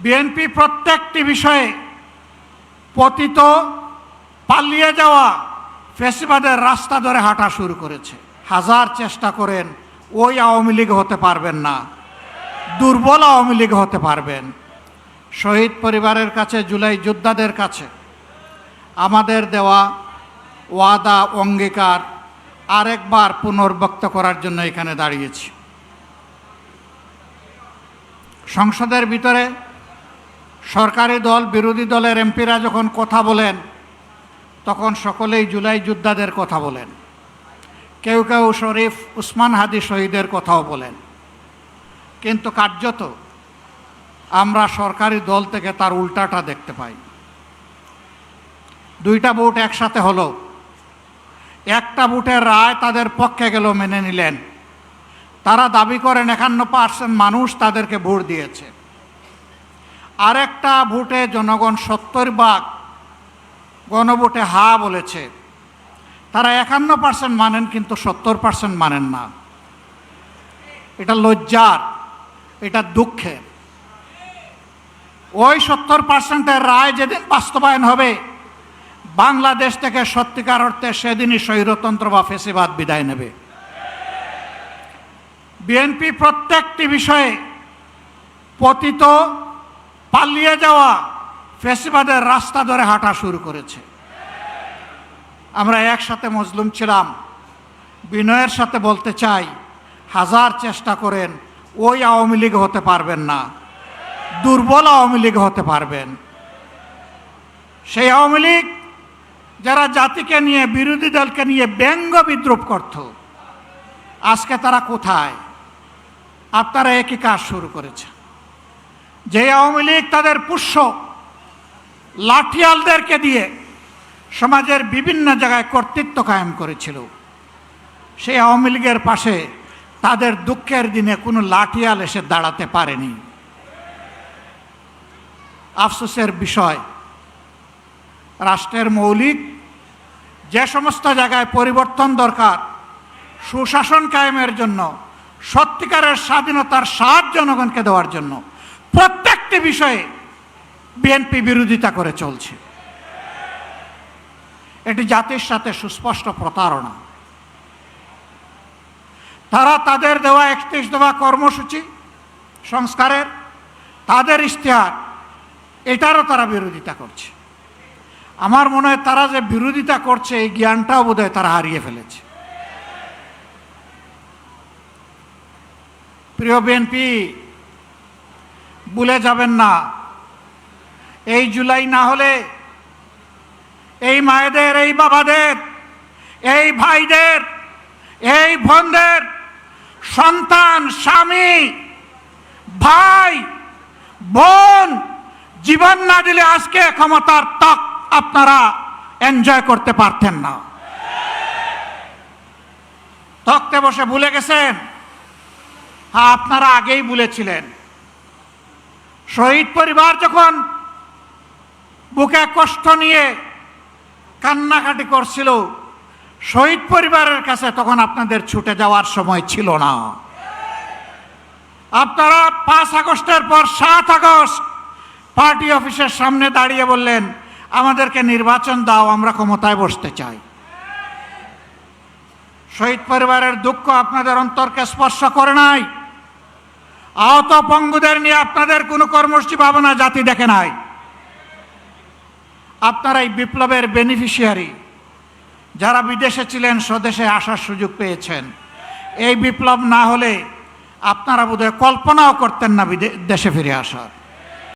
BNP প্রত্যেকটি বিষয়ে পতিত পালিয়ে যাওয়া ফ্যাসিবাদের রাস্তা ধরে হাঁটা শুরু করেছে। হাজার চেষ্টা করেন ওই আওয়ামী লীগ হতে পারবেন না, দুর্বল আওয়ামী লীগ হতে পারবেন। শহীদ পরিবারের কাছে, জুলাই যোদ্ধাদের কাছে আমাদের দেওয়া ওয়াদা অঙ্গীকার আরেকবার পুনর্ব্যক্ত করার জন্য এখানে দাঁড়িয়েছি। সংসদের ভিতরে সরকারি দল বিরোধী দলের এমপিরা যখন কথা বলেন তখন সকলেই জুলাই যোদ্ধাদের কথা বলেন, কেউ কেউ শরীফ উসমান হাদি শহীদের কথাও বলেন, কিন্তু কার্যত আমরা সরকারি দল থেকে তার উল্টাটা দেখতে পাই। দুইটা ভোট একসাথে হলো, একটা ভোটের রায় তাদের পক্ষে গেল, মেনে নিলেন। তারা দাবি করেন 51% মানুষ তাদেরকে ভোট দিয়েছে। আরেকটা ভোটে জনগণ 70% গণভোটে হা বলেছে। তারা 51% মানেন, কিন্তু 70% মানেন না। এটা লজ্জার, এটা দুঃখের। ওই 70%-এর রায় যেদিন বাস্তবায়ন হবে, বাংলাদেশ থেকে সত্যিকার অর্থে সেদিনই স্বৈরতন্ত্র বা ফ্যাসিবাদ বিদায় নেবে। বিএনপি প্রত্যেকটি বিষয়ে পতিত পালিয়ে যাওয়া ফ্যাসিবাদের রাস্তা ধরে হাঁটা শুরু করেছে। আমরা একসাথে মজলুম ছিলাম। বিনয়ের সাথে বলতে চাই, হাজার চেষ্টা করেন ওই আওয়ামী লীগ হতে পারবেন না, দুর্বল আওয়ামী লীগ হতে পারবেন। সেই আওয়ামী লীগ যারা জাতিকে নিয়ে, বিরোধী দলকে নিয়ে ব্যঙ্গ বিদ্রুপ করত, আজকে তারা কোথায়? আপনারা একই কাজ শুরু করেছে। যে আওয়ামী লীগ তাদের পুষ্য লাঠিয়ালদেরকে দিয়ে সমাজের বিভিন্ন জায়গায় কর্তৃত্ব কায়েম করেছিল, সেই আওয়ামী লীগের পাশে তাদের দুঃখের দিনে কোনো লাঠিয়াল এসে দাঁড়াতে পারেনি। আফসোসের বিষয়, রাষ্ট্রের মৌলিক যে সমস্ত জায়গায় পরিবর্তন দরকার, সুশাসন কায়েমের জন্য, সত্যিকারের স্বাধীনতার স্বাদ জনগণকে দেওয়ার জন্য, প্রত্যেকটি বিষয়ে বিএনপি বিরোধিতা করে চলছে। এটি জাতির সাথে সুস্পষ্ট প্রতারণা। তারা তাদের দেওয়া 31 দফা কর্মসূচি সংস্কারের, তাদের ইশতেহার, এটারও তারা বিরোধিতা করছে। আমার মনে হয় তারা যে বিরোধিতা করছে, এই জ্ঞানটাও বোধহয় তারা হারিয়ে ফেলেছে। প্রিয় বিএনপি, ভুলে যাবেন না, এই জুলাই না হলে এই মায়েদের, এই বাবাদের, এই ভাইদের, এই বোনদের সন্তান, স্বামী, ভাই, বোন জীবন না দিলে আজকে ক্ষমতার তক আপনারা এনজয় করতে পারতেন না। তক্তে বসে ভুলে গেছেন? হ্যাঁ, আপনারা আগেই ভুলেছিলেন। শহীদ পরিবার যখন বুকে কষ্ট নিয়ে কান্নাকাটি করছিল, শহীদ পরিবারের কাছে তখন আপনাদের ছুটে যাওয়ার সময় ছিল না। আপনারা 5 আগস্টের পর 7 আগস্ট পার্টি অফিসের সামনে দাঁড়িয়ে বললেন, আমাদেরকে নির্বাচন দাও, আমরা ক্ষমতায় বসতে চাই। শহীদ পরিবারের দুঃখ আপনাদের অন্তরকে স্পর্শ করে নাই। আহত পঙ্গুদের নিয়ে আপনাদের কোনো কর্মসূচি ভাবনা জাতি দেখে নাই। আপনারা এই বিপ্লবের বেনিফিশিয়ারি, যারা বিদেশে ছিলেন স্বদেশে আসার সুযোগ পেয়েছেন। এই বিপ্লব না হলে আপনারা বোধহয় কল্পনাও করতেন না দেশে ফিরে আসার।